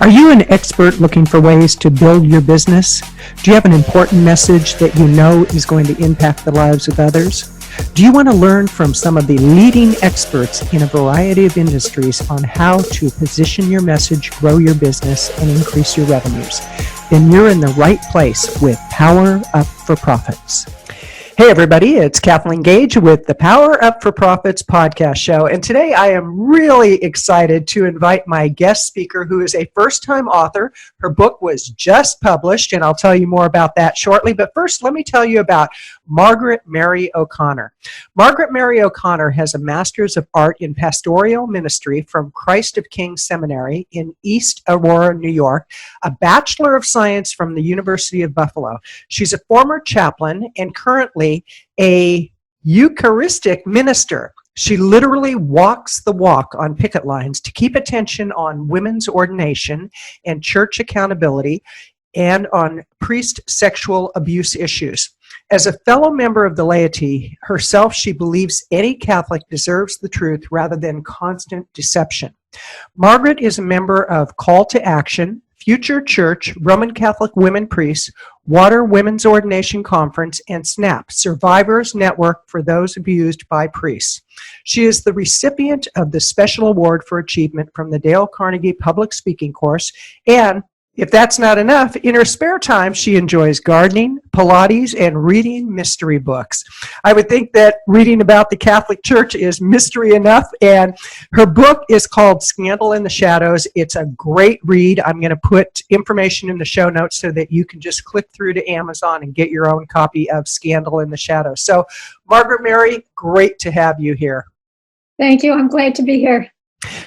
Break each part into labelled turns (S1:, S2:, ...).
S1: Are you an expert looking for ways to build your business? Do you have an important message that you know is going to impact the lives of others? Do you want to learn from some of the leading experts in a variety of industries on how to position your message, grow your business, and increase your revenues? Then you're in the right place with Power Up for Profits. Hey everybody, it's Kathleen Gage with the Power Up for Profits podcast show. And today I am really excited to invite my guest speaker who is a first-time author. Her book was just published and I'll tell you more about that shortly. But first, let me tell you about Margaret Mary OConnor. Margaret Mary OConnor has a Master's of Art in Pastoral Ministry from Christ of Kings Seminary in East Aurora, New York, a Bachelor of Science from the University of Buffalo. She's a former chaplain and currently a Eucharistic Minister. She literally walks the walk on picket lines to keep attention on women's ordination and church accountability and on priest sexual abuse issues. As a fellow member of the laity herself, she believes any Catholic deserves the truth rather than constant deception. Margaret is a member of Call to Action, Future Church, Roman Catholic Women Priests, Water Women's Ordination Conference, and SNAP, Survivors Network for Those Abused by Priests. She is the recipient of the Special Award for Achievement from the Dale Carnegie Public Speaking Course, and if that's not enough, in her spare time, she enjoys gardening, Pilates, and reading mystery books. I would think that reading about the Catholic Church is mystery enough, and her book is called Scandal in the Shadows. It's a great read. I'm going to put information in the show notes so that you can just click through to Amazon and get your own copy of Scandal in the Shadows. So, Margaret Mary, great to have you here.
S2: Thank you. I'm glad to be here.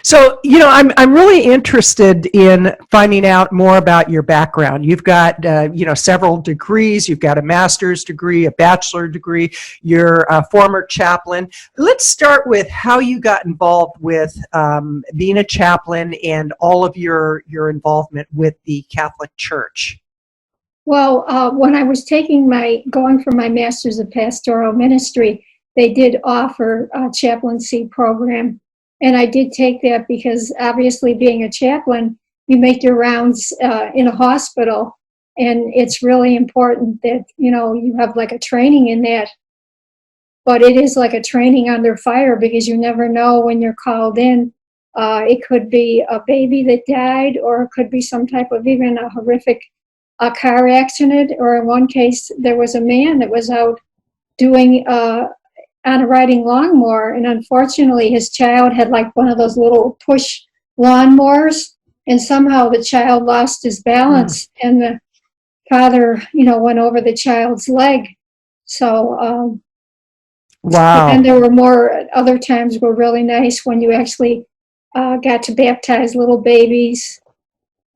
S1: So, I'm really interested in finding out more about your background. You've got, several degrees. You've got a master's degree, a bachelor degree. You're a former chaplain. Let's start with how you got involved with being a chaplain and all of your involvement with the Catholic Church.
S2: Well, when I was going for my master's of pastoral ministry, they did offer a chaplaincy program. And I did take that because obviously being a chaplain, you make your rounds in a hospital, and it's really important that, you have like a training in that. But it is like a training under fire because you never know when you're called in. It could be a baby that died, or it could be some type of even a horrific car accident. Or in one case, there was a man that was out doing on a riding lawnmower, and unfortunately his child had like one of those little push lawnmowers, and somehow the child lost his balance and the father went over the child's leg. So wow. And there were more other times were really nice when you actually got to baptize little babies,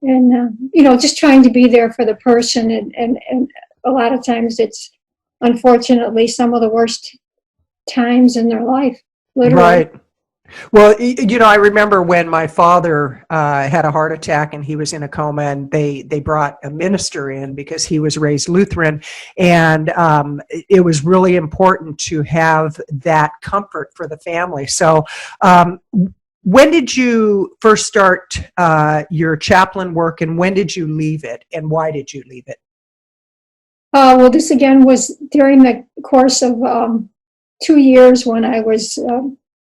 S2: and just trying to be there for the person, and a lot of times it's unfortunately some of the worst times in their life, literally.
S1: Right. Well, I remember when my father had a heart attack and he was in a coma, and they brought a minister in because he was raised Lutheran, and it was really important to have that comfort for the family. So when did you first start your chaplain work, and when did you leave it, and why did you leave it?
S2: Well, this again was during the course of 2 years when I was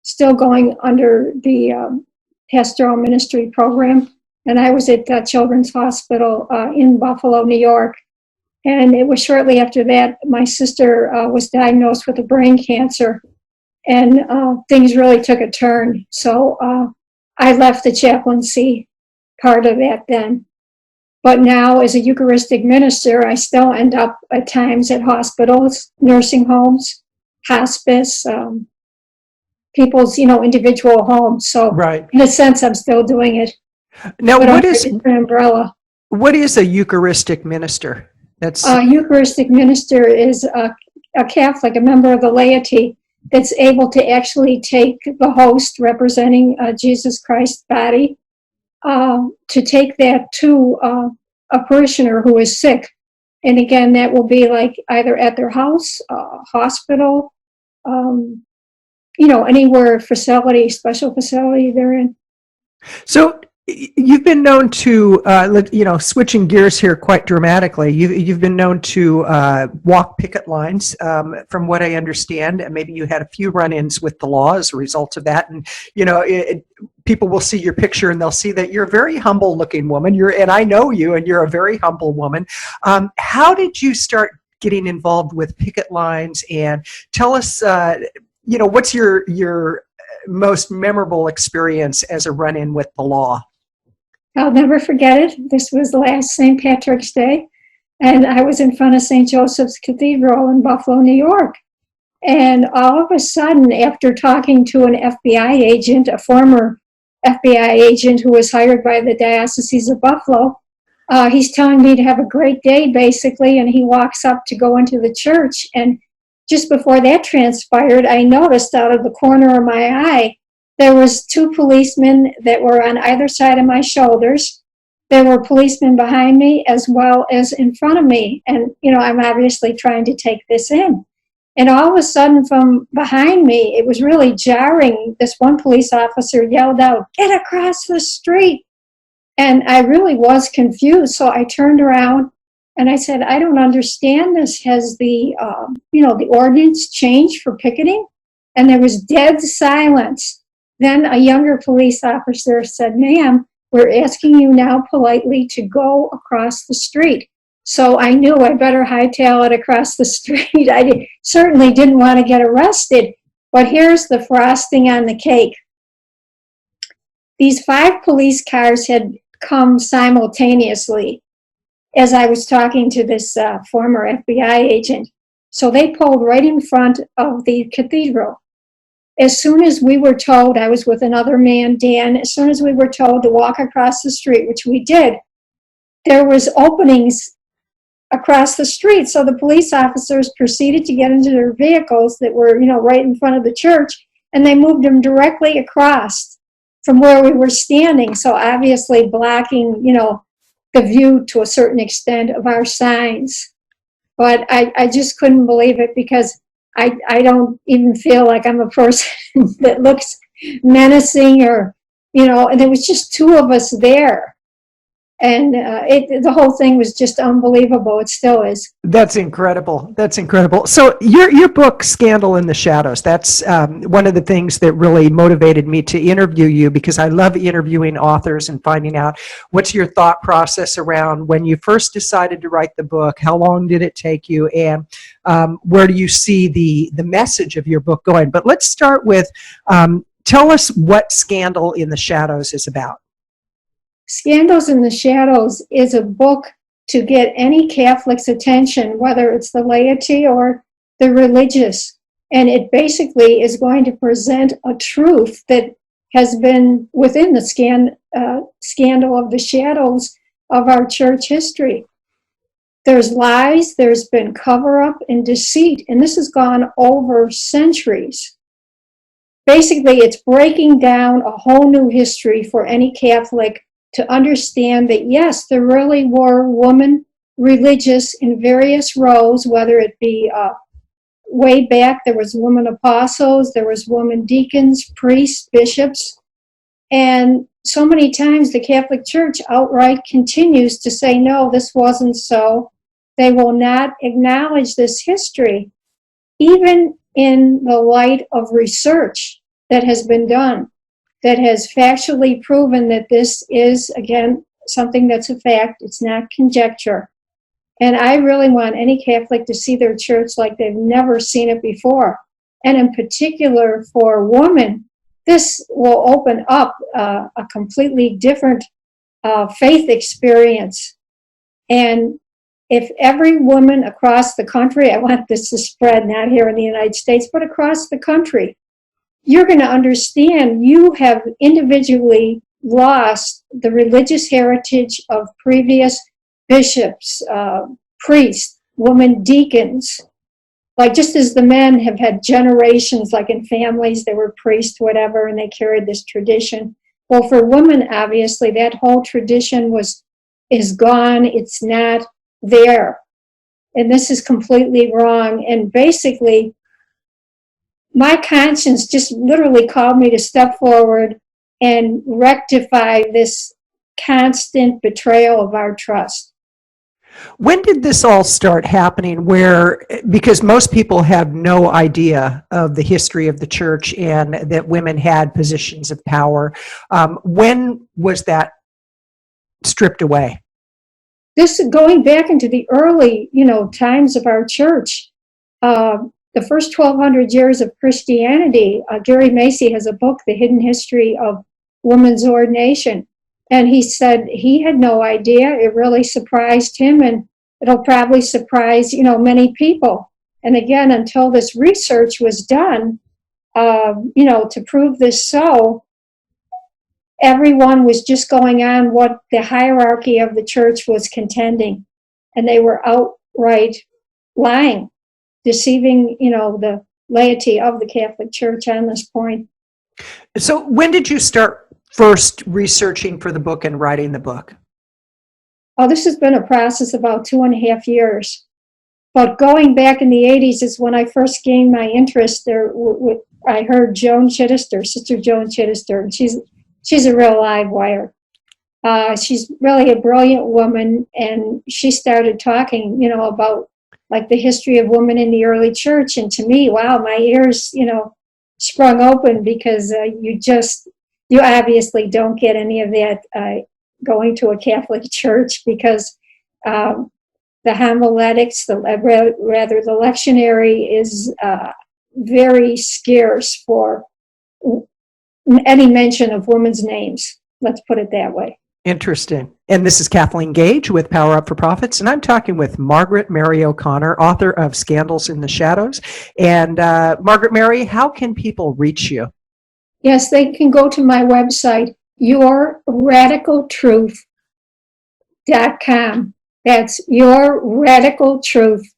S2: still going under the pastoral ministry program, and I was at Children's Hospital in Buffalo, New York. And it was shortly after that my sister was diagnosed with a brain cancer, and things really took a turn. So I left the chaplaincy part of that then. But now, as a Eucharistic minister, I still end up at times at hospitals, nursing homes, hospice, people's, individual homes. So right. In a sense, I'm still doing it.
S1: Now, what is
S2: an umbrella?
S1: What is a Eucharistic minister? That's
S2: a Eucharistic minister is a Catholic, a member of the laity that's able to actually take the host representing Jesus Christ's body, to take that to a parishioner who is sick. And again, that will be like either at their house, hospital, anywhere facility, special facility they're in.
S1: So You've been known to, switching gears here quite dramatically. You've been known to walk picket lines, from what I understand, and maybe you had a few run-ins with the law as a result of that. And people will see your picture and they'll see that you're a very humble-looking woman. And I know you, and you're a very humble woman. How did you start getting involved with picket lines? And tell us, what's your most memorable experience as a run-in with the law?
S2: I'll never forget it. This was last St. Patrick's Day, and I was in front of St. Joseph's Cathedral in Buffalo, New York. And all of a sudden, after talking to an FBI agent, a former FBI agent who was hired by the Diocese of Buffalo, he's telling me to have a great day, basically, and he walks up to go into the church. And just before that transpired, I noticed out of the corner of my eye, there was two policemen that were on either side of my shoulders. There were policemen behind me as well as in front of me. And, I'm obviously trying to take this in. And all of a sudden from behind me, it was really jarring. This one police officer yelled out, "Get across the street." And I really was confused. So I turned around and I said, "I don't understand this. Has the ordinance changed for picketing?" And there was dead silence. Then a younger police officer said, "Ma'am, we're asking you now politely to go across the street." So I knew I better hightail it across the street. I certainly didn't want to get arrested. But here's the frosting on the cake. These 5 police cars had come simultaneously as I was talking to this former FBI agent. So they pulled right in front of the cathedral. As soon as we were told, I was with another man, Dan, as soon as we were told to walk across the street, which we did, there was openings across the street. So the police officers proceeded to get into their vehicles that were, right in front of the church, and they moved them directly across from where we were standing. So obviously blocking, the view to a certain extent of our signs. But I just couldn't believe it because I don't even feel like I'm a person that looks menacing or, and there was just 2 of us there. And the whole thing was just unbelievable. It still is.
S1: That's incredible. That's incredible. So your book, Scandal in the Shadows, that's one of the things that really motivated me to interview you, because I love interviewing authors and finding out what's your thought process around when you first decided to write the book, how long did it take you, and where do you see the message of your book going. But let's start with, tell us what Scandal in the Shadows is about.
S2: Scandals in the Shadows is a book to get any Catholic's attention, whether it's the laity or the religious. And it basically is going to present a truth that has been within the scandal of the shadows of our church history. There's lies, there's been cover-up and deceit, and this has gone over centuries. Basically, it's breaking down a whole new history for any Catholic to understand that, yes, there really were women religious in various roles, whether it be way back, there was women apostles, there was women deacons, priests, bishops, and so many times the Catholic Church outright continues to say, no, this wasn't so. They will not acknowledge this history, even in the light of research that has been done, that has factually proven that this is, again, something that's a fact. It's not conjecture. And I really want any Catholic to see their church like they've never seen it before. And in particular for women, this will open up a completely different faith experience. And if every woman across the country, I want this to spread not here in the United States, but across the country, you're going to understand you have individually lost the religious heritage of previous bishops, priests, women deacons. Like just as the men have had generations, like in families, they were priests, whatever, and they carried this tradition. Well, for women, obviously, that whole tradition is gone. It's not there. And this is completely wrong. And basically, my conscience just literally called me to step forward and rectify this constant betrayal of our trust.
S1: When did this all start happening because most people have no idea of the history of the church and that women had positions of power. When was that stripped away?
S2: This is going back into the early, times of our church. The first 1,200 years of Christianity, Gary Macy has a book, The Hidden History of Women's Ordination. And he said he had no idea. It really surprised him, and it'll probably surprise, many people. And again, until this research was done, to prove this so, everyone was just going on what the hierarchy of the church was contending. And they were outright lying, deceiving, the laity of the Catholic Church on this point.
S1: So when did you start first researching for the book and writing the book?
S2: Oh, this has been a process about 2.5 years. But going back in the 80s is when I first gained my interest there. I heard Joan Chittister, Sister Joan Chittister, and she's a real live wire. She's really a brilliant woman, and she started talking, about like the history of women in the early church. And to me, wow, my ears, sprung open, because you obviously don't get any of that going to a Catholic church, because the homiletics, the lectionary is very scarce for any mention of women's names. Let's put it that way.
S1: Interesting. And this is Kathleen Gage with Power Up for Profits, and I'm talking with Margaret Mary O'Connor, author of Scandals in the Shadows. And Margaret Mary, how can people reach you?
S2: Yes, they can go to my website, yourradicaltruth.com. That's yourradicaltruth.com.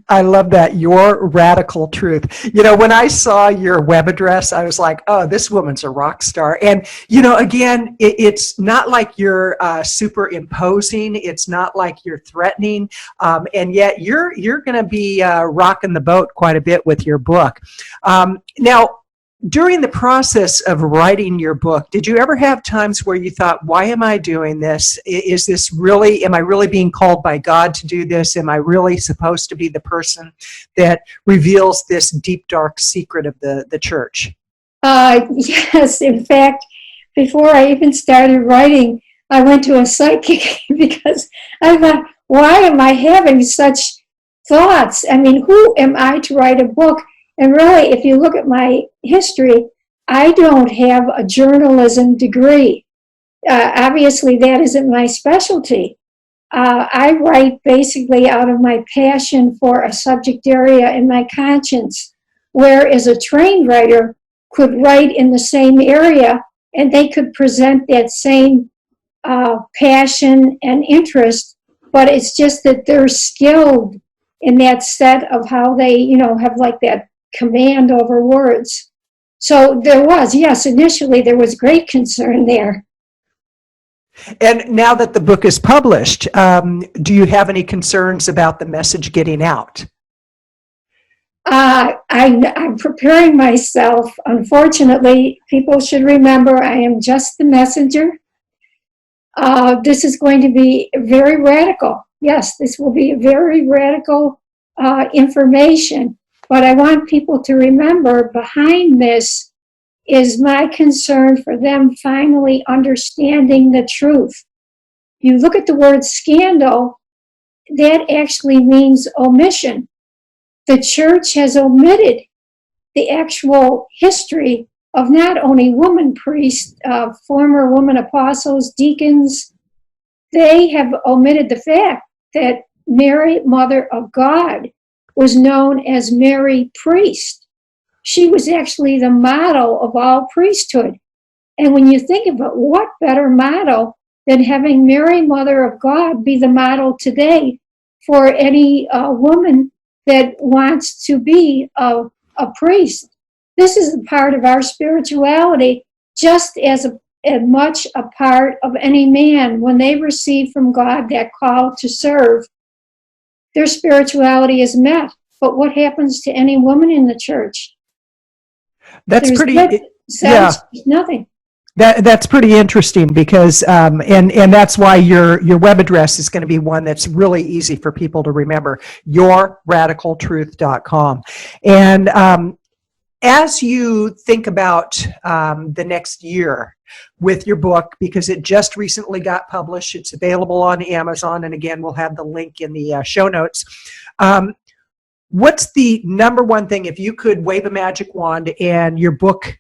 S1: I love that, Your Radical Truth. When I saw your web address, I was like, oh, this woman's a rock star. And, again, it's not like you're superimposing. It's not like you're threatening. And yet you're going to be rocking the boat quite a bit with your book. Now, during the process of writing your book, did you ever have times where you thought, why am I doing this? Am I really being called by God to do this? Am I really supposed to be the person that reveals this deep, dark secret of the church?
S2: Yes, in fact, before I even started writing, I went to a psychic because I thought, why am I having such thoughts? I mean, who am I to write a book? And really, if you look at my history, I don't have a journalism degree. Obviously, that isn't my specialty. I write basically out of my passion for a subject area and my conscience, whereas a trained writer could write in the same area and they could present that same passion and interest, but it's just that they're skilled in that set of how they, have like that command over words. So initially there was great concern there.
S1: And now that the book is published, do you have any concerns about the message getting out?
S2: I'm preparing myself. Unfortunately, people should remember I am just the messenger. This is going to be very radical. Yes, this will be very radical information. But I want people to remember behind this is my concern for them finally understanding the truth. You look at the word scandal, that actually means omission. The church has omitted the actual history of not only woman priests, former woman apostles, deacons. They have omitted the fact that Mary, Mother of God, was known as Mary Priest. She was actually the model of all priesthood. And when you think of it, what better model than having Mary, Mother of God, be the model today for any woman that wants to be a priest? This is a part of our spirituality, just as much a part of any man. When they receive from God that call to serve, their spirituality is met. But what happens to any woman in the church?
S1: That's
S2: There's
S1: pretty,
S2: nothing.
S1: That's pretty interesting because and that's why your web address is going to be one that's really easy for people to remember, yourradicaltruth.com. And as you think about the next year with your book, because it just recently got published, it's available on Amazon, and again, we'll have the link in the show notes. What's the number one thing, if you could wave a magic wand and your book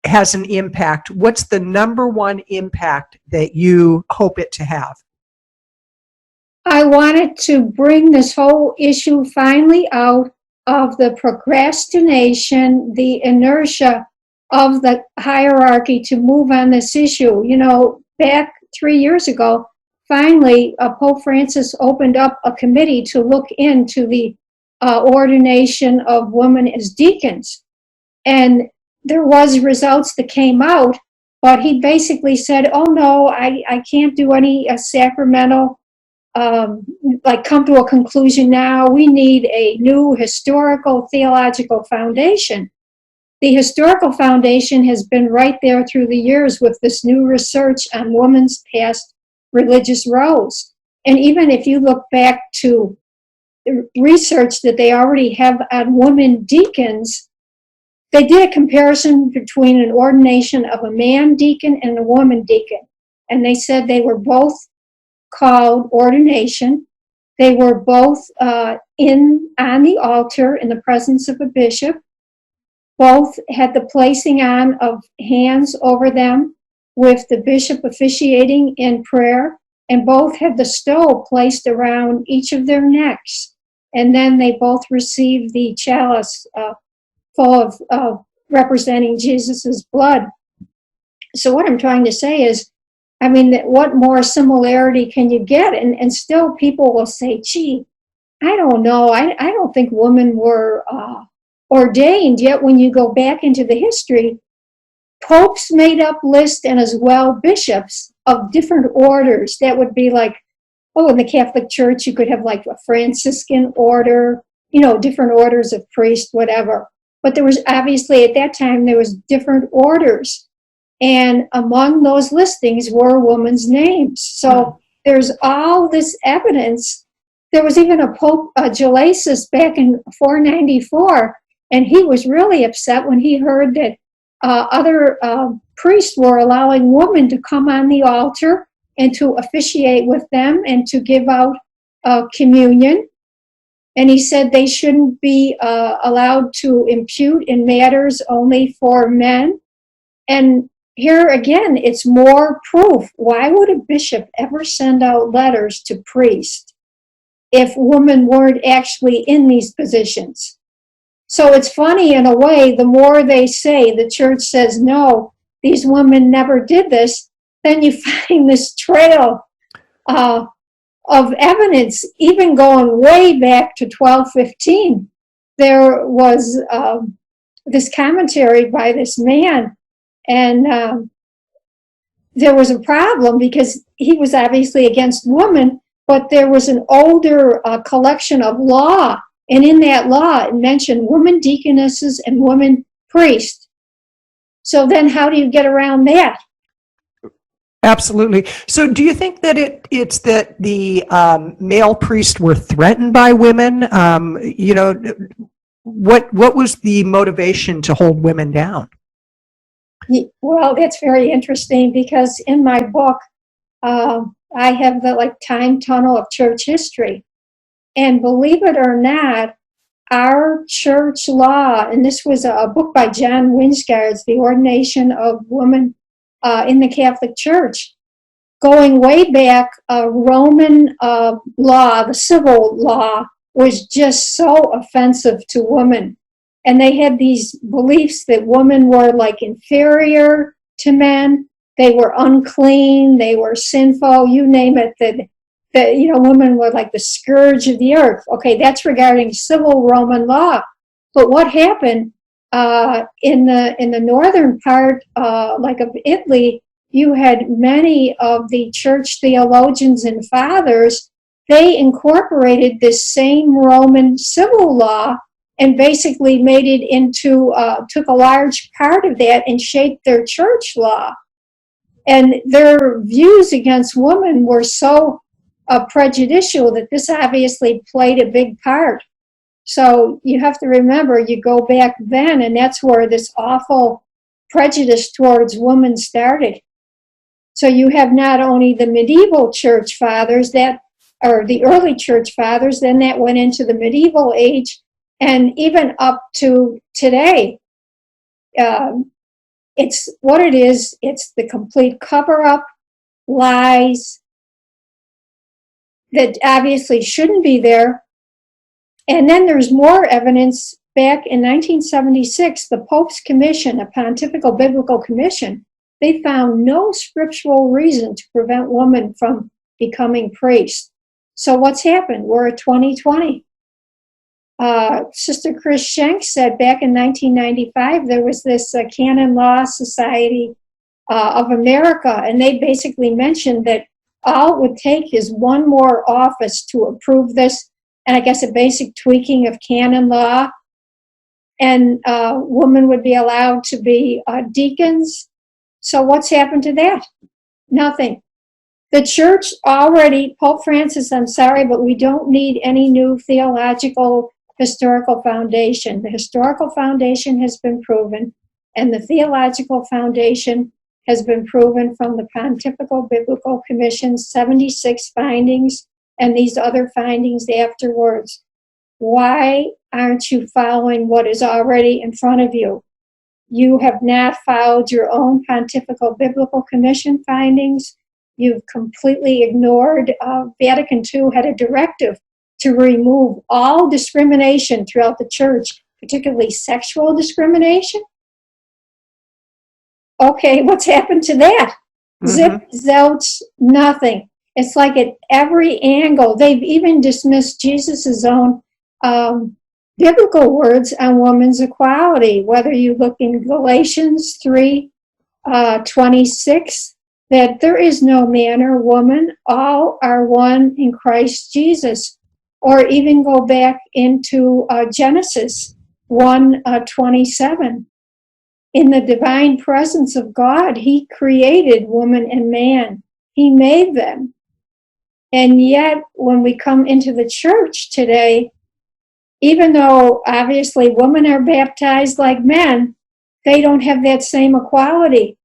S1: has an impact, what's the number one impact that you hope it to have?
S2: I wanted to bring this whole issue finally out of the procrastination, the inertia of the hierarchy to move on this issue. You know, back 3 years ago, finally, Pope Francis opened up a committee to look into the ordination of women as deacons. And there was results that came out, but he basically said, oh no, I can't do any sacramental, like come to a conclusion now. We need a new historical theological foundation. The historical foundation has been right there through the years with this new research on women's past religious roles. And even if you look back to the research that they already have on women deacons, they did a comparison between an ordination of a man deacon and a woman deacon. And they said they were both called ordination. They were both on the altar in the presence of a bishop. Both had the placing on of hands over them with the bishop officiating in prayer. And both had the stole placed around each of their necks. And then they both received the chalice full of representing Jesus's blood. So what I'm trying to say is, I mean, what more similarity can you get? And still people will say, gee, I don't know. I don't think women were ordained. Yet when you go back into the history, popes made up lists and as well bishops of different orders. That would be like, in the Catholic Church, you could have like a Franciscan order, different orders of priests, whatever. But there was obviously at that time, there was different orders. And among those listings were women's names. So there's all this evidence. There was even a Pope Gelasius back in 494, and he was really upset when he heard that other priests were allowing women to come on the altar and to officiate with them and to give out communion. And he said they shouldn't be allowed to impute in matters only for men. And here again, it's more proof. Why would a bishop ever send out letters to priests if women weren't actually in these positions? So it's funny in a way, the more they say, the church says, no, these women never did this, then you find this trail of evidence, even going way back to 1215. There was this commentary by this man, and there was a problem because he was obviously against women, but there was an older collection of law, and in that law it mentioned women deaconesses and women priests. So then how do you get around that?
S1: Absolutely. So do you think that it's that the male priests were threatened by women? What was the motivation to hold women down?
S2: Well, that's very interesting because in my book, I have the time tunnel of church history. And believe it or not, our church law, and this was a book by John Winsgard's, The Ordination of Women in the Catholic Church. Going way back, Roman law, the civil law, was just so offensive to women. And they had these beliefs that women were inferior to men. They were unclean. They were sinful. You name it. That women were like the scourge of the earth. Okay, that's regarding civil Roman law. But what happened in the northern part, of Italy, you had many of the church theologians and fathers. They incorporated this same Roman civil law and basically made it into, took a large part of that and shaped their church law. And their views against women were so prejudicial that this obviously played a big part. So you have to remember, you go back then, and that's where this awful prejudice towards women started. So you have not only the medieval church fathers or the early church fathers, then that went into the medieval age, and even up to today. It's what it is. It's the complete cover-up, lies that obviously shouldn't be there. And then there's more evidence. Back in 1976, the Pope's Commission, a Pontifical Biblical Commission, they found no scriptural reason to prevent women from becoming priests. So what's happened? We're at 2020. Sister Chris Schenck said back in 1995, there was this Canon Law Society of America, and they basically mentioned that all it would take is one more office to approve this, and I guess a basic tweaking of canon law, and women would be allowed to be deacons. So what's happened to that? Nothing. The church already, Pope Francis, I'm sorry, but we don't need any new theological historical foundation. The historical foundation has been proven, and the theological foundation has been proven from the Pontifical Biblical Commission's 76 findings and these other findings afterwards. Why aren't you following what is already in front of you? You have not followed your own Pontifical Biblical Commission findings. You've completely ignored. Vatican II had a directive to remove all discrimination throughout the church, particularly sexual discrimination. Okay, what's happened to that? Zip, zilch, nothing. It's like at every angle. They've even dismissed Jesus's own biblical words on women's equality, whether you look in Galatians 3:26, that there is no man or woman, all are one in Christ Jesus. Or even go back into Genesis 1:27. In the divine presence of God, He created woman and man. He made them. And yet, when we come into the church today, even though obviously women are baptized like men, they don't have that same equality.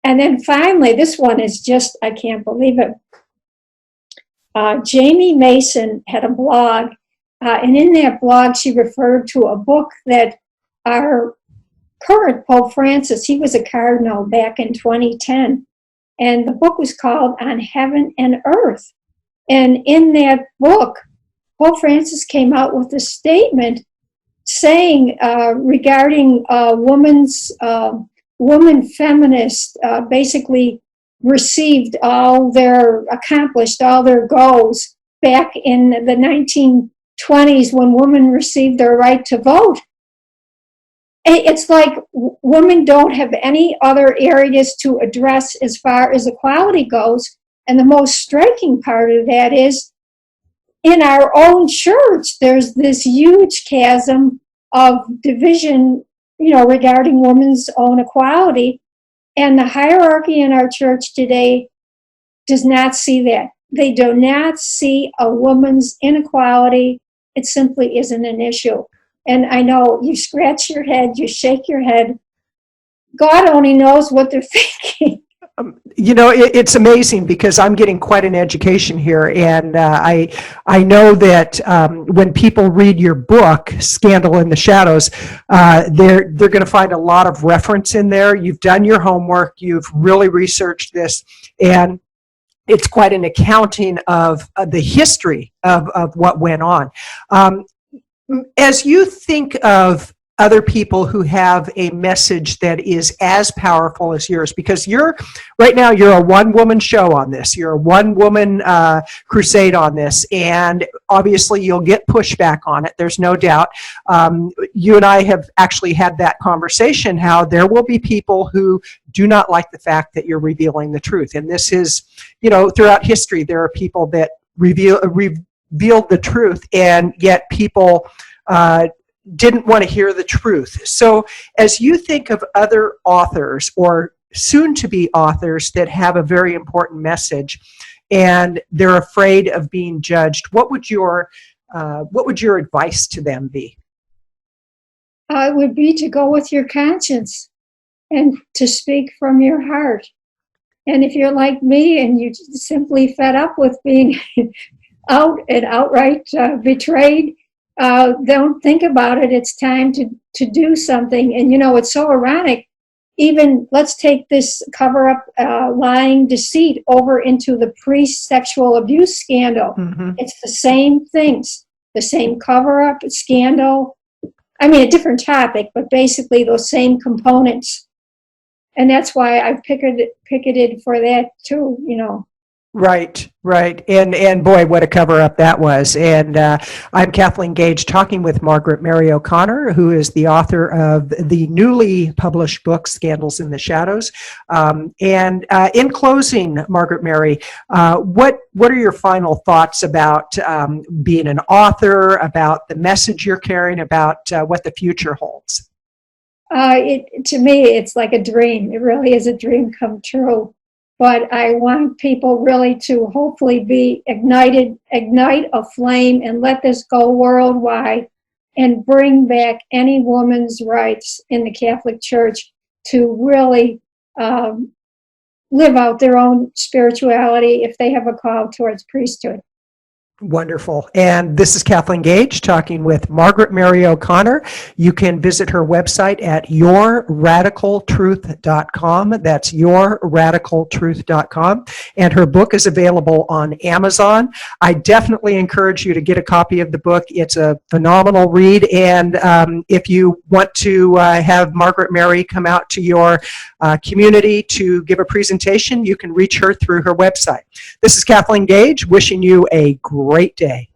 S2: And then finally, this one is just, I can't believe it. Jamie Mason had a blog, and in that blog she referred to a book that our current Pope Francis, he was a cardinal back in 2010, and the book was called On Heaven and Earth. And in that book, Pope Francis came out with a statement saying regarding woman feminists basically accomplished all their goals back in the 1920s when women received their right to vote. It's like women don't have any other areas to address as far as equality goes. And the most striking part of that is in our own church, there's this huge chasm of division, regarding women's own equality. And the hierarchy in our church today does not see that. They do not see a woman's inequality. It simply isn't an issue. And I know you scratch your head, you shake your head. God only knows what they're thinking.
S1: It's amazing because I'm getting quite an education here, and I know that when people read your book, Scandal in the Shadows, they're going to find a lot of reference in there. You've done your homework, you've really researched this, and it's quite an accounting of the history of what went on. As you think of other people who have a message that is as powerful as yours, because right now you're a one-woman show on this, you're a one-woman crusade on this, and obviously you'll get pushback on it, there's no doubt. You and I have actually had that conversation, how there will be people who do not like the fact that you're revealing the truth, and this is, throughout history there are people that revealed the truth, and yet people didn't want to hear the truth. So as you think of other authors or soon-to-be authors that have a very important message, and they're afraid of being judged. What would your advice to them be?
S2: It would be to go with your conscience and to speak from your heart. And if you're like me and you simply fed up with being outright betrayed, don't think about it. It's time to do something. And it's so ironic. Even let's take this cover-up lying deceit over into the priest sexual abuse scandal. Mm-hmm. It's the same things, the same cover-up scandal. I mean, a different topic, but basically those same components. And that's why I've picketed for that too,
S1: Right. And boy, what a cover-up that was. And I'm Kathleen Gage, talking with Margaret Mary O'Connor, who is the author of the newly published book, Scandals in the Shadows. And in closing, Margaret Mary, what are your final thoughts about being an author, about the message you're carrying, about what the future holds?
S2: To me, it's like a dream. It really is a dream come true. But I want people really to hopefully be ignite a flame and let this go worldwide and bring back any woman's rights in the Catholic Church to really live out their own spirituality if they have a call towards priesthood.
S1: Wonderful. And this is Kathleen Gage talking with Margaret Mary O'Connor. You can visit her website at yourradicaltruth.com. That's yourradicaltruth.com. And her book is available on Amazon. I definitely encourage you to get a copy of the book. It's a phenomenal read. And if you want to have Margaret Mary come out to your community to give a presentation, you can reach her through her website. This is Kathleen Gage, wishing you a great day.